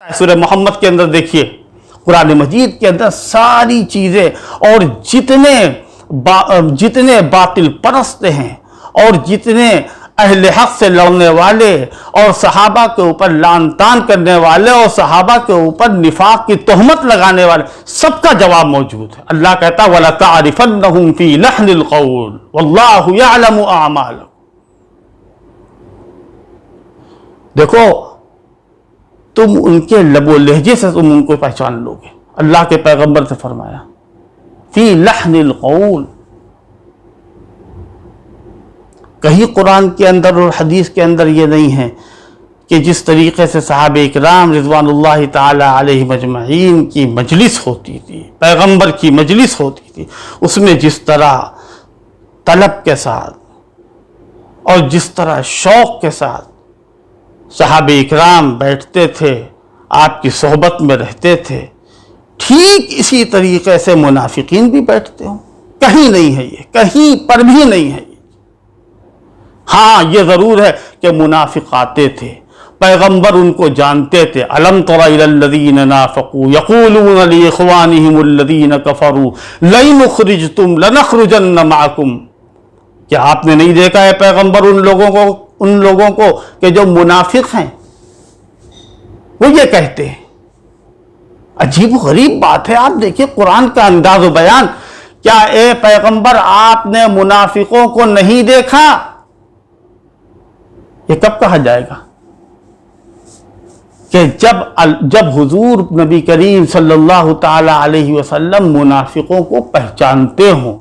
سورہ محمد کے اندر دیکھیے، قرآن مجید کے اندر ساری چیزیں اور جتنے باطل پرست ہیں اور جتنے اہل حق سے لڑنے والے اور صحابہ کے اوپر لعن طعن کرنے والے اور صحابہ کے اوپر نفاق کی تہمت لگانے والے، سب کا جواب موجود ہے۔ اللہ کہتا ہے وَلَتَعْرِفَنَّهُمْ فِي لَحْنِ الْقَوْلِ وَاللَّهُ يَعْلَمُ أَعْمَالَكُمْ۔ دیکھو، تم ان کے لب و لہجے سے تم ان کو پہچان لو گے۔ اللہ کے پیغمبر سے فرمایا فی لحن القول، کہیں قرآن کے اندر اور حدیث کے اندر یہ نہیں ہے کہ جس طریقے سے صحابہ اکرام رضوان اللہ تعالی علیہ مجمعین کی مجلس ہوتی تھی، پیغمبر کی مجلس ہوتی تھی، اس میں جس طرح طلب کے ساتھ اور جس طرح شوق کے ساتھ صحابہ اکرام بیٹھتے تھے، آپ کی صحبت میں رہتے تھے، ٹھیک اسی طریقے سے منافقین بھی بیٹھتے ہوں۔ کہیں نہیں ہے یہ، کہیں پر بھی نہیں ہے یہ۔ ہاں یہ ضرور ہے کہ منافق آتے تھے، پیغمبر ان کو جانتے تھے۔ أَلَمْ تَرَ إِلَى الَّذِينَ نَافَقُوا يَقُولُونَ لِإِخْوَانِهِمُ الَّذِينَ كَفَرُوا لَئِنْ أُخْرِجْتُمْ لَنَخْرُجَنَّ مَعَكُمْ۔ کیا آپ نے نہیں دیکھا ہے پیغمبر ان لوگوں کو کہ جو منافق ہیں وہ یہ کہتے ہیں؟ عجیب و غریب بات ہے۔ آپ دیکھیں قرآن کا انداز و بیان، کیا اے پیغمبر آپ نے منافقوں کو نہیں دیکھا؟ یہ کب کہا جائے گا؟ کہ جب حضور نبی کریم صلی اللہ تعالی علیہ وسلم منافقوں کو پہچانتے ہوں۔